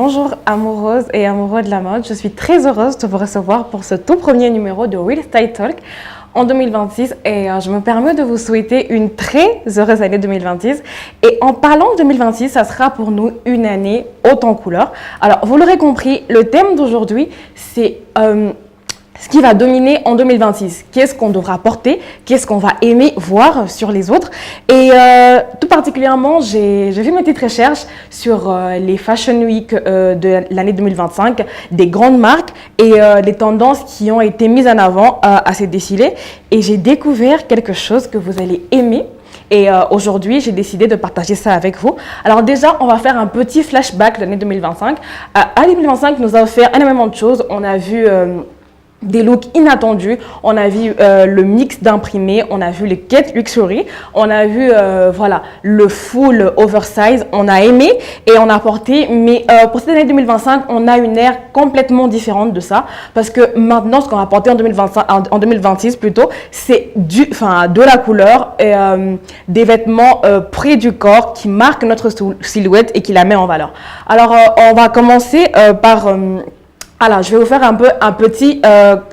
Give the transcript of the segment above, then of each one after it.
Bonjour amoureuses et amoureux de la mode, je suis très heureuse de vous recevoir pour ce tout premier numéro de Real Style Talk en 2026 et je me permets de vous souhaiter une très heureuse année 2026 et en parlant de 2026, ça sera pour nous une année haute en couleurs. Alors vous l'aurez compris, le thème d'aujourd'hui c'est ce qui va dominer en 2026, qu'est-ce qu'on devra porter, qu'est-ce qu'on va aimer voir sur les autres. Et tout particulièrement, j'ai fait mes petites recherches sur les Fashion Week de l'année 2025, des grandes marques et les tendances qui ont été mises en avant à ces défilés. Et j'ai découvert quelque chose que vous allez aimer. Et aujourd'hui, j'ai décidé de partager ça avec vous. Alors déjà, on va faire un petit flashback de l'année 2025. L'année 2025 nous a offert énormément de choses. On a vu des looks inattendus, on a vu le mix d'imprimés, on a vu les quêtes luxury, on a vu voilà, le full oversize, on a aimé et on a porté, mais pour cette année 2025, on a une ère complètement différente de ça, parce que maintenant, ce qu'on va porter en 2025, en 2026 plutôt, c'est de la couleur et des vêtements près du corps qui marquent notre silhouette et qui la met en valeur. Alors, on va commencer par... Alors, je vais vous faire un petit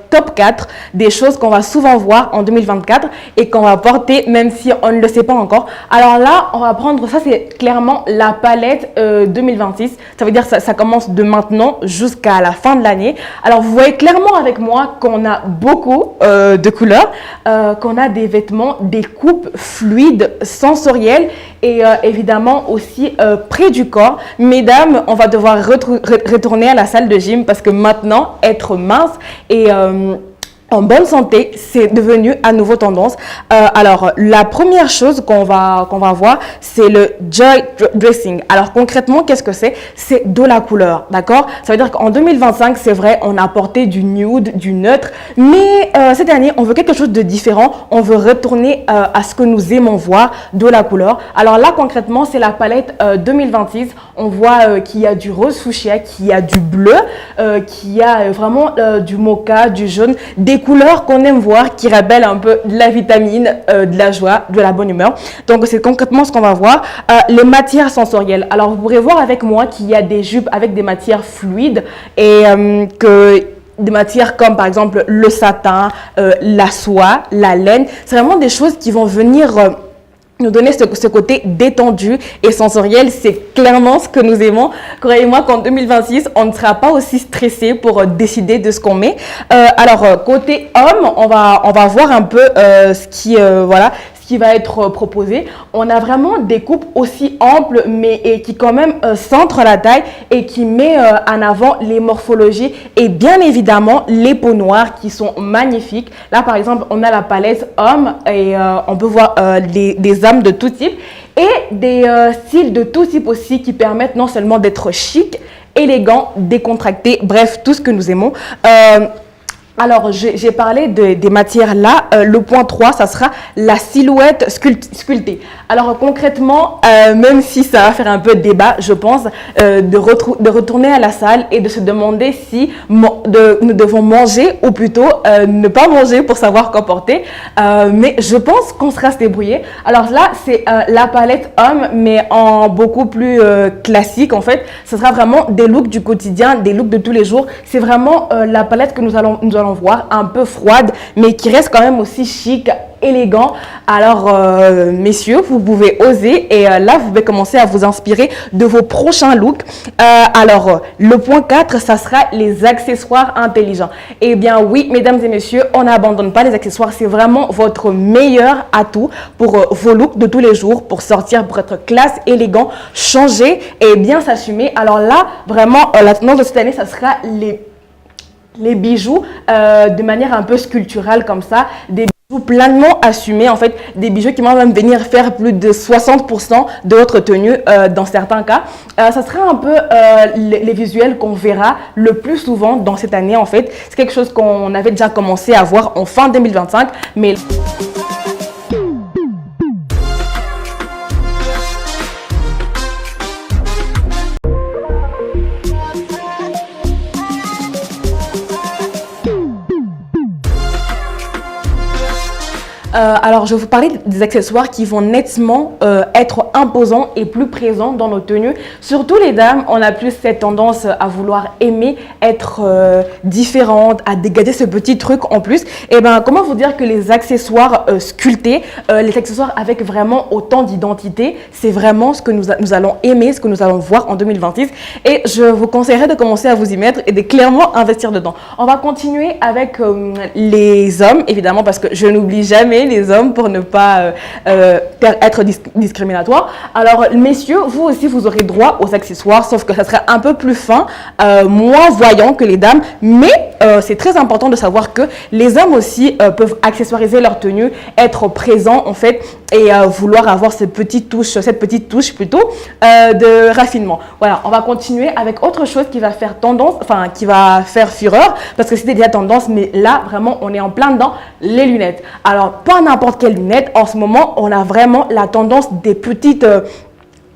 top 4 des choses qu'on va souvent voir en 2024 et qu'on va porter même si on ne le sait pas encore. Alors là, on va prendre, ça c'est clairement la palette 2026. Ça veut dire que ça commence de maintenant jusqu'à la fin de l'année. Alors, vous voyez clairement avec moi qu'on a beaucoup de couleurs, qu'on a des vêtements, des coupes fluides, sensorielles et évidemment aussi près du corps. Mesdames, on va devoir retourner à la salle de gym parce que maintenant, être mince et en bonne santé, c'est devenu à nouveau tendance. Alors, la première chose qu'on va voir, c'est le joy dressing. Alors, concrètement, qu'est-ce que c'est? C'est de la couleur, d'accord? Ça veut dire qu'en 2025, c'est vrai, on a porté du nude, du neutre, mais cette année, on veut quelque chose de différent. On veut retourner à ce que nous aimons voir, de la couleur. Alors là, concrètement, c'est la palette 2026. On voit qu'il y a du rose fuchsia, qu'il y a du bleu, qu'il y a vraiment du mocha, du jaune, des couleurs qu'on aime voir qui révèlent un peu de la vitamine, de la joie, de la bonne humeur. Donc, c'est concrètement ce qu'on va voir. Les matières sensorielles. Alors, vous pourrez voir avec moi qu'il y a des jupes avec des matières fluides et des matières comme par exemple le satin, la soie, la laine. C'est vraiment des choses qui vont venir nous donner ce côté détendu et sensoriel. C'est clairement ce que nous aimons. Croyez-moi qu'en 2026, on ne sera pas aussi stressé pour décider de ce qu'on met. Alors, côté homme, on va voir un peu ce qui va être proposé. On a vraiment des coupes aussi amples, mais qui quand même centrent la taille et qui met en avant les morphologies et bien évidemment les peaux noires qui sont magnifiques. Là, par exemple, on a la palette homme et on peut voir des âmes de tout type et des styles de tout type aussi qui permettent non seulement d'être chic, élégant, décontracté, bref, tout ce que nous aimons. Alors, j'ai parlé des matières là. Le point 3, ça sera la silhouette sculptée. Alors, concrètement, même si ça va faire un peu de débat, je pense, de retourner à la salle et de se demander si nous devons manger ou plutôt ne pas manger pour savoir quoi porter. Mais je pense qu'on sera se débrouiller. Alors là, c'est la palette homme, mais en beaucoup plus classique en fait. Ce sera vraiment des looks du quotidien, des looks de tous les jours. C'est vraiment la palette que nous allons voir, un peu froide, mais qui reste quand même aussi chic, élégant. Alors, messieurs, vous pouvez oser et là, vous pouvez commencer à vous inspirer de vos prochains looks. Alors, le point 4, ça sera les accessoires intelligents. Eh bien, oui, mesdames et messieurs, on n'abandonne pas les accessoires. C'est vraiment votre meilleur atout pour vos looks de tous les jours, pour sortir, pour être classe, élégant, changer et bien s'assumer. Alors là, vraiment, la tendance de cette année, ça sera les bijoux de manière un peu sculpturale comme ça, des bijoux pleinement assumés en fait, des bijoux qui vont même venir faire plus de 60% de votre tenue dans certains cas. Ça sera un peu les visuels qu'on verra le plus souvent dans cette année en fait. C'est quelque chose qu'on avait déjà commencé à voir en fin 2025, mais... Alors, je vais vous parler des accessoires qui vont nettement être imposants et plus présents dans nos tenues. Surtout les dames, on a plus cette tendance à vouloir aimer être différente, à dégager ce petit truc en plus. Et ben, comment vous dire que les accessoires sculptés, les accessoires avec vraiment autant d'identité, c'est vraiment ce que nous allons aimer, ce que nous allons voir en 2026. Et je vous conseillerais de commencer à vous y mettre et de clairement investir dedans. On va continuer avec les hommes, évidemment, parce que je n'oublie jamais les hommes pour ne pas être discriminatoire. Alors, messieurs, vous aussi, vous aurez droit aux accessoires, sauf que ça sera un peu plus fin, moins voyant que les dames. Mais c'est très important de savoir que les hommes aussi peuvent accessoiriser leur tenue, être présents en fait, et vouloir avoir cette petite touche plutôt de raffinement. Voilà, on va continuer avec autre chose qui va faire tendance, enfin qui va faire fureur, parce que c'était déjà tendance, mais là vraiment on est en plein dedans, les lunettes. Alors pas n'importe quelle lunette, en ce moment on a vraiment la tendance des petites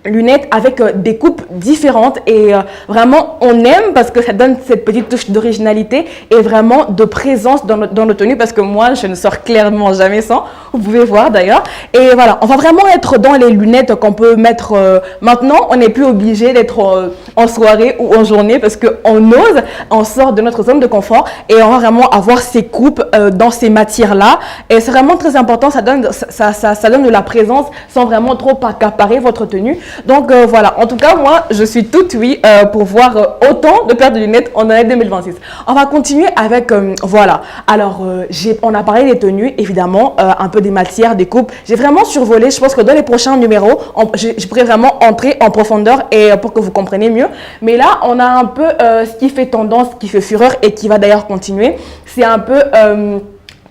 lunettes avec des coupes différentes et vraiment on aime parce que ça donne cette petite touche d'originalité et vraiment de présence dans nos tenues, parce que moi je ne sors clairement jamais sans, vous pouvez voir d'ailleurs. Et voilà, on va vraiment être dans les lunettes qu'on peut mettre maintenant. On n'est plus obligé d'être en soirée ou en journée parce qu'on ose, on sort de notre zone de confort et on va vraiment avoir ces coupes dans ces matières là, et c'est vraiment très important. Ça donne de la présence sans vraiment trop accaparer votre tenue. Donc voilà, en tout cas moi je suis toute oui pour voir autant de paires de lunettes en année 2026. On va continuer avec voilà. Alors on a parlé des tenues évidemment, un peu des matières, des coupes. J'ai vraiment survolé. Je pense que dans les prochains numéros je pourrais vraiment entrer en profondeur et pour que vous compreniez mieux. Mais là on a un peu ce qui fait tendance, qui fait fureur et qui va d'ailleurs continuer. C'est un peu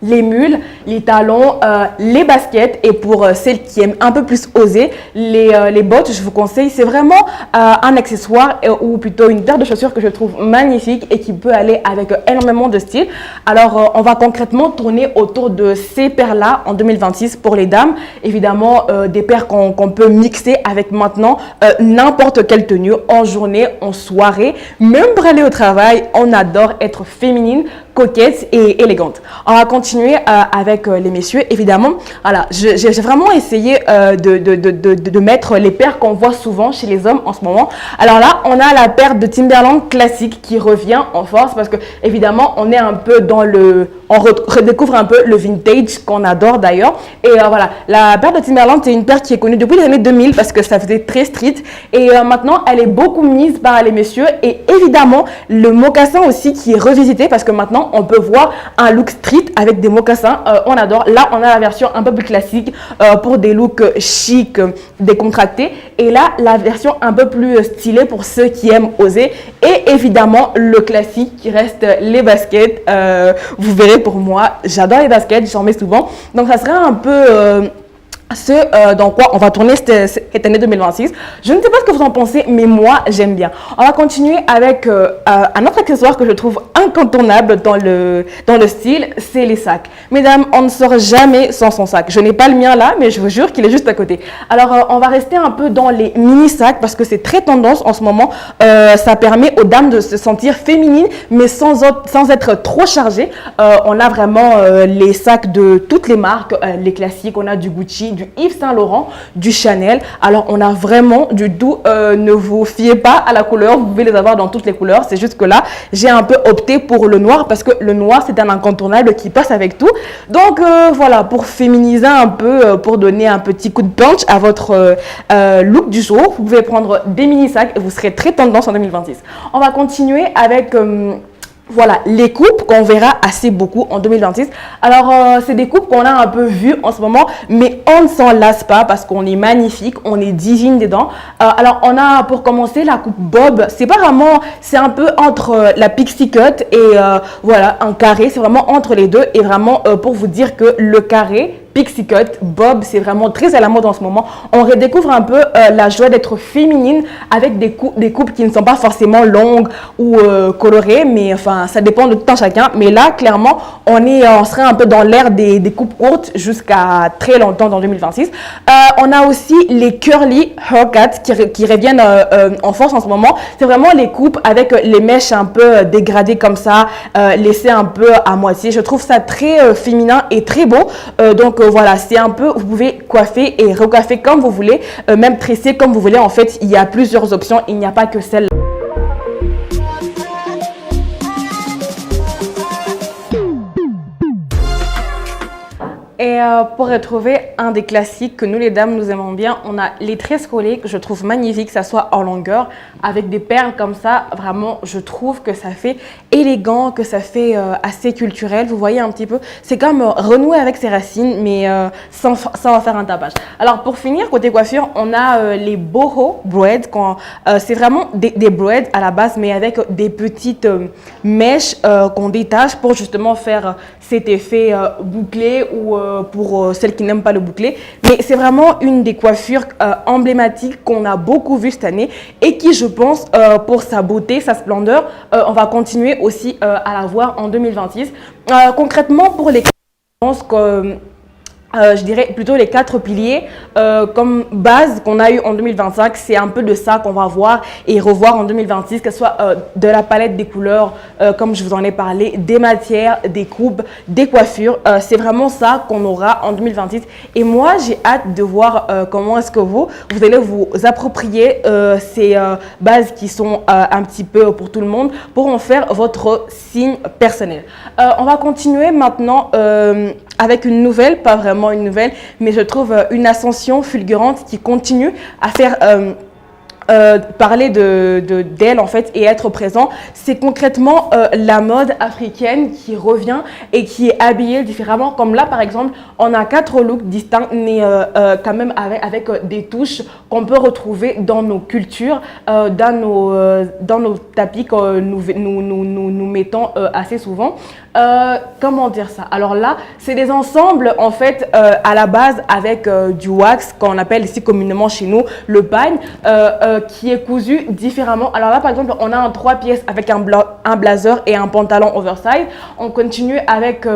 les mules, les talons, les baskets, et pour celles qui aiment un peu plus oser, les bottes, je vous conseille. C'est vraiment un accessoire ou plutôt une paire de chaussures que je trouve magnifique et qui peut aller avec énormément de style. Alors, on va concrètement tourner autour de ces paires-là en 2026 pour les dames. Évidemment, des paires qu'on peut mixer avec maintenant n'importe quelle tenue, en journée, en soirée, même pour aller au travail. On adore être féminine, coquette et élégante. On va continuer avec les messieurs, évidemment. Voilà, j'ai vraiment essayé de mettre les paires qu'on voit souvent chez les hommes en ce moment. Alors là, on a la paire de Timberland classique qui revient en force parce que évidemment, on est un peu dans on redécouvre un peu le vintage qu'on adore d'ailleurs. Et voilà, la paire de Timberland, c'est une paire qui est connue depuis les années 2000 parce que ça faisait très street. Et maintenant, elle est beaucoup mise par les messieurs. Et évidemment, le mocassin aussi qui est revisité parce que maintenant, on peut voir un look street avec des mocassins. On adore. Là, on a la version un peu plus classique pour des looks chic, décontractés. Et là, la version un peu plus stylée pour ceux qui aiment oser. Et évidemment, le classique qui reste les baskets. Vous verrez, pour moi, j'adore les baskets, j'en mets souvent. Donc, ça serait un peu dans quoi on va tourner cette année 2026. Je ne sais pas ce que vous en pensez, mais moi, j'aime bien. On va continuer avec un autre accessoire que je trouve incontournable dans le style, c'est les sacs. Mesdames, on ne sort jamais sans son sac. Je n'ai pas le mien là, mais je vous jure qu'il est juste à côté. Alors, on va rester un peu dans les mini-sacs parce que c'est très tendance en ce moment. Ça permet aux dames de se sentir féminines, mais sans être trop chargées. On a vraiment les sacs de toutes les marques, les classiques. On a du Gucci, du Yves Saint Laurent, du Chanel. Alors on a vraiment du doux, ne vous fiez pas à la couleur, vous pouvez les avoir dans toutes les couleurs. C'est juste que là j'ai un peu opté pour le noir parce que le noir c'est un incontournable qui passe avec tout. Donc voilà, pour féminiser un peu, pour donner un petit coup de punch à votre look du jour, vous pouvez prendre des mini sacs et vous serez très tendance en 2026. On va continuer avec voilà, les coupes qu'on verra assez beaucoup en 2026. Alors, c'est des coupes qu'on a un peu vues en ce moment, mais on ne s'en lasse pas parce qu'on est magnifique, on est digne dedans. Alors, on a pour commencer la coupe bob. C'est pas vraiment, c'est un peu entre la pixie cut et voilà, un carré. C'est vraiment entre les deux et vraiment pour vous dire que le carré, pixie cut, bob, c'est vraiment très à la mode en ce moment. On redécouvre un peu la joie d'être féminine avec des coupes qui ne sont pas forcément longues ou colorées, mais enfin, ça dépend de tout un chacun. Mais là, clairement, on serait un peu dans l'ère des coupes courtes jusqu'à très longtemps dans 2026. On a aussi les curly haircuts qui reviennent en force en ce moment. C'est vraiment les coupes avec les mèches un peu dégradées comme ça, laissées un peu à moitié. Je trouve ça très féminin et très beau. Donc Donc voilà, c'est un peu, vous pouvez coiffer et recoiffer comme vous voulez, même tresser comme vous voulez. En fait, il y a plusieurs options, il n'y a pas que celle. Et pour retrouver un des classiques que nous les dames nous aimons bien, on a les tresses collées que je trouve magnifiques, que ça soit en longueur avec des perles comme ça. Vraiment, je trouve que ça fait élégant, que ça fait assez culturel. Vous voyez un petit peu, c'est comme renouer avec ses racines, mais sans faire un tapage. Alors pour finir, côté coiffure, on a les boho braids. C'est vraiment des braids à la base, mais avec des petites mèches qu'on détache pour justement faire cet effet bouclé ou pour celles qui n'aiment pas le bouclé. Mais c'est vraiment une des coiffures emblématiques qu'on a beaucoup vu cette année et qui, je pense, pour sa beauté, sa splendeur, on va continuer aussi à la voir en 2026. Concrètement, pour les je dirais plutôt les 4 piliers comme base qu'on a eu en 2025, c'est un peu de ça qu'on va voir et revoir en 2026, que ce soit de la palette des couleurs, comme je vous en ai parlé, des matières, des coupes, des coiffures. C'est vraiment ça qu'on aura en 2026. Et moi, j'ai hâte de voir comment est-ce que vous allez vous approprier ces bases qui sont un petit peu pour tout le monde pour en faire votre signe personnel. On va continuer maintenant avec une nouvelle, pas vraiment une nouvelle, mais je trouve une ascension fulgurante qui continue à faire parler d'elle en fait et être présent. C'est concrètement la mode africaine qui revient et qui est habillée différemment. Comme là par exemple, on a 4 looks distincts mais quand même avec des touches qu'on peut retrouver dans nos cultures, dans nos tapis que nous mettons assez souvent. Comment dire ça? Alors là, c'est des ensembles en fait à la base avec du wax qu'on appelle ici communément chez nous le pagne, qui est cousu différemment. Alors là par exemple, on a un 3 pièces avec un blazer et un pantalon oversize. On continue avec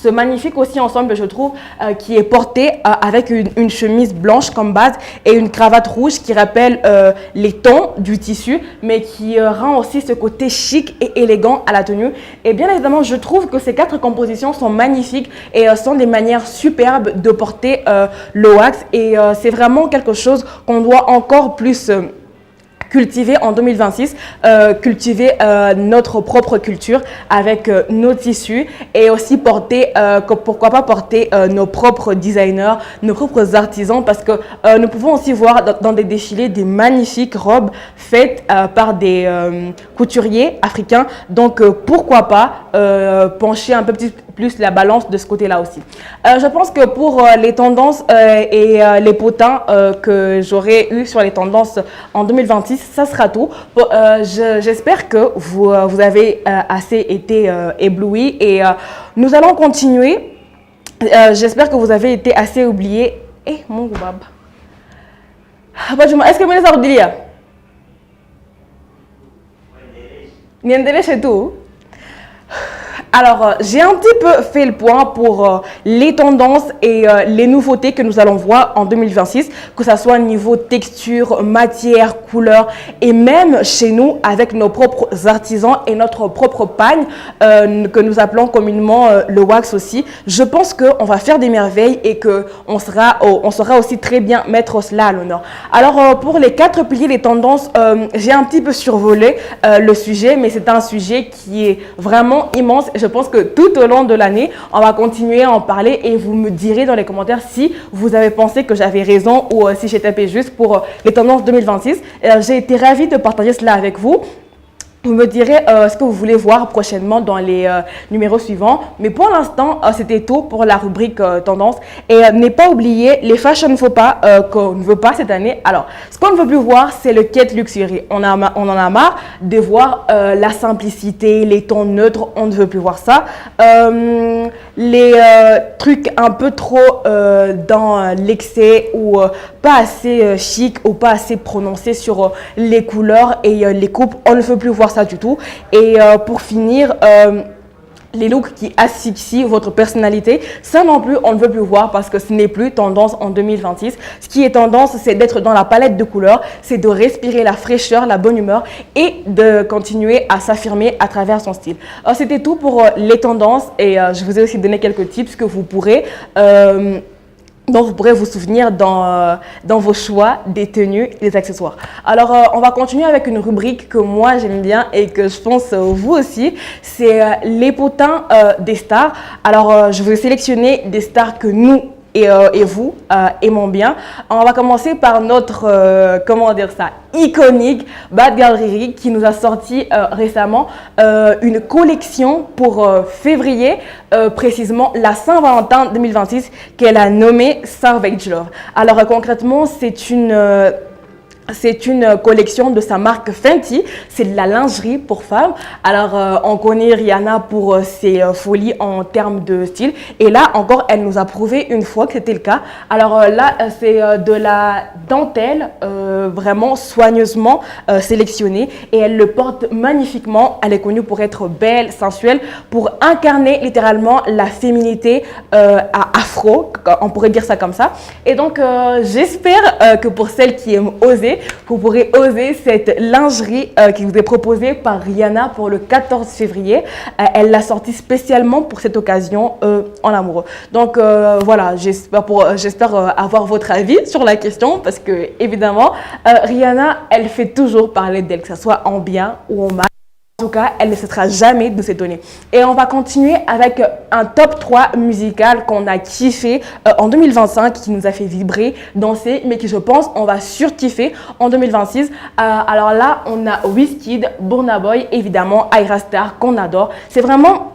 ce magnifique aussi ensemble, je trouve, qui est porté avec une chemise blanche comme base et une cravate rouge qui rappelle les tons du tissu, mais qui rend aussi ce côté chic et élégant à la tenue. Et bien évidemment, je trouve que ces 4 compositions sont magnifiques et sont des manières superbes de porter le wax. Et c'est vraiment quelque chose qu'on doit encore plus cultiver en 2026, cultiver notre propre culture avec nos tissus et aussi porter, pourquoi pas porter nos propres designers, nos propres artisans, parce que nous pouvons aussi voir dans des défilés des magnifiques robes faites par des couturiers africains. Donc pourquoi pas pencher un peu plus la balance de ce côté-là aussi. Je pense que pour les tendances et les potins que j'aurai eu sur les tendances en 2026, ça sera tout. J'espère que vous avez assez été éblouis et nous allons continuer. J'espère que vous avez été assez oubliés. Eh, mon goubab. Est-ce que vous avez dit ça? Niendele chez tout. Alors, j'ai un petit peu fait le point pour les tendances et les nouveautés que nous allons voir en 2026, que ce soit au niveau texture, matière, couleur et même chez nous avec nos propres artisans et notre propre pagne que nous appelons communément le wax aussi. Je pense qu'on va faire des merveilles et qu'on saura aussi très bien mettre cela à l'honneur. Alors, pour les 4 piliers des tendances, j'ai un petit peu survolé le sujet, mais c'est un sujet qui est vraiment immense. Je pense que tout au long de l'année, on va continuer à en parler et vous me direz dans les commentaires si vous avez pensé que j'avais raison ou si j'ai tapé juste pour les tendances 2026. J'ai été ravie de partager cela avec vous. Vous me direz ce que vous voulez voir prochainement dans les numéros suivants. Mais pour l'instant, c'était tout pour la rubrique tendance. Et n'est pas oublié les fashion faux pas qu'on ne veut pas cette année. Alors, ce qu'on ne veut plus voir, c'est le quête luxury. On en a marre de voir la simplicité, les tons neutres. On ne veut plus voir ça. Les trucs un peu trop dans l'excès ou pas assez chic ou pas assez prononcé sur les couleurs et les coupes. On ne veut plus voir ça du tout. Et pour finir, les looks qui asphyxient votre personnalité, ça non plus, on ne veut plus voir parce que ce n'est plus tendance en 2026. Ce qui est tendance, c'est d'être dans la palette de couleurs, c'est de respirer la fraîcheur, la bonne humeur et de continuer à s'affirmer à travers son style. C'était tout pour les tendances et je vous ai aussi donné quelques tips que vous pourrez dont vous pourrez vous souvenir dans vos choix des tenues et des accessoires. Alors, on va continuer avec une rubrique que moi j'aime bien et que je pense vous aussi. C'est les potins des stars. Alors, je vais sélectionner des stars que nous et vous aimons bien. On va commencer par notre, comment dire ça, iconique Bad Girl Riri qui nous a sorti récemment une collection pour février, précisément la Saint-Valentin 2026 qu'elle a nommée Savage Love. Alors concrètement, c'est une collection de sa marque Fenty, c'est de la lingerie pour femmes. Alors, on connaît Rihanna pour ses folies en termes de style. Et là, encore, elle nous a prouvé une fois que c'était le cas. Alors là, c'est de la dentelle vraiment soigneusement sélectionnée. Et elle le porte magnifiquement. Elle est connue pour être belle, sensuelle, pour incarner littéralement la féminité afro, on pourrait dire ça comme ça. Et donc, j'espère que pour celles qui aiment oser, vous pourrez oser cette lingerie qui vous est proposée par Rihanna pour le 14 février. Elle l'a sortie spécialement pour cette occasion en amoureux. Donc voilà, j'espère avoir votre avis sur la question parce que évidemment, Rihanna, elle fait toujours parler d'elle, que ce soit en bien ou en mal. En tout cas, elle ne cessera jamais de s'étonner. Et on va continuer avec un top 3 musical qu'on a kiffé en 2025, qui nous a fait vibrer, danser, mais qui, je pense, on va surkiffer en 2026. Alors là, on a Wizkid, Burna Boy, évidemment, Ayra Starr, qu'on adore. C'est vraiment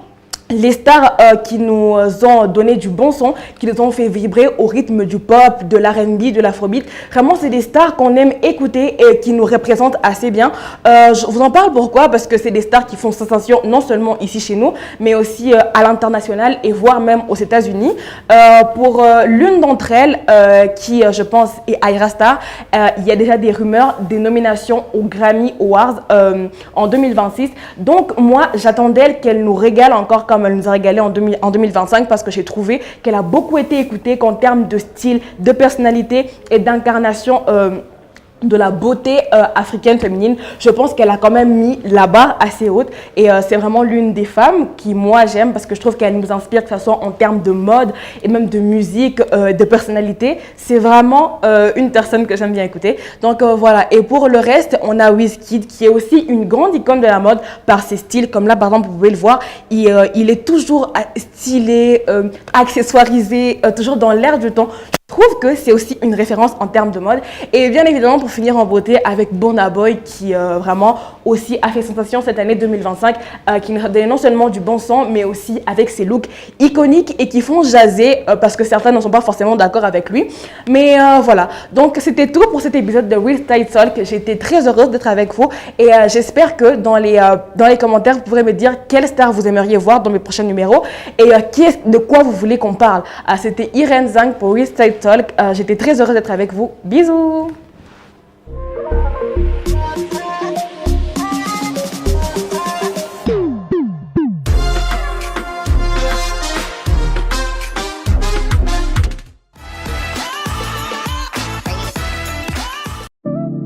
les stars qui nous ont donné du bon son, qui nous ont fait vibrer au rythme du pop, de l'R&B, de l'afrobeat. Vraiment, c'est des stars qu'on aime écouter et qui nous représentent assez bien. Je vous en parle pourquoi? Parce que c'est des stars qui font sensation non seulement ici chez nous, mais aussi à l'international et voire même aux États-Unis. Pour l'une d'entre elles, qui je pense est Ayra Starr, il y a déjà des rumeurs des nominations aux Grammy Awards en 2026. Donc moi, j'attends d'elle qu'elle nous régale encore comme elle nous a régalé en 2025 parce que j'ai trouvé qu'elle a beaucoup été écoutée qu'en termes de style, de personnalité et d'incarnation de la beauté africaine féminine. Je pense qu'elle a quand même mis la barre assez haute et c'est vraiment l'une des femmes qui moi j'aime parce que je trouve qu'elle nous inspire, que ce soit en termes de mode et même de musique, de personnalité. C'est vraiment une personne que j'aime bien écouter. Donc voilà, et pour le reste, on a Wizkid qui est aussi une grande icône de la mode par ses styles, comme là par exemple vous pouvez le voir, il est toujours stylé, accessoirisé, toujours dans l'air du temps. Je trouve que c'est aussi une référence en termes de mode. Et bien évidemment, pour finir en beauté, avec Burna Boy, qui vraiment aussi a fait sensation cette année 2025, qui nous a donné non seulement du bon son, mais aussi avec ses looks iconiques et qui font jaser, parce que certains ne sont pas forcément d'accord avec lui. Mais voilà, donc c'était tout pour cet épisode de Real Style Talk. J'ai été très heureuse d'être avec vous et j'espère que dans les commentaires, vous pourrez me dire quelle star vous aimeriez voir dans mes prochains numéros et de quoi vous voulez qu'on parle. C'était Irene Zhang pour Real Style Talk. J'étais très heureuse d'être avec vous. Bisous!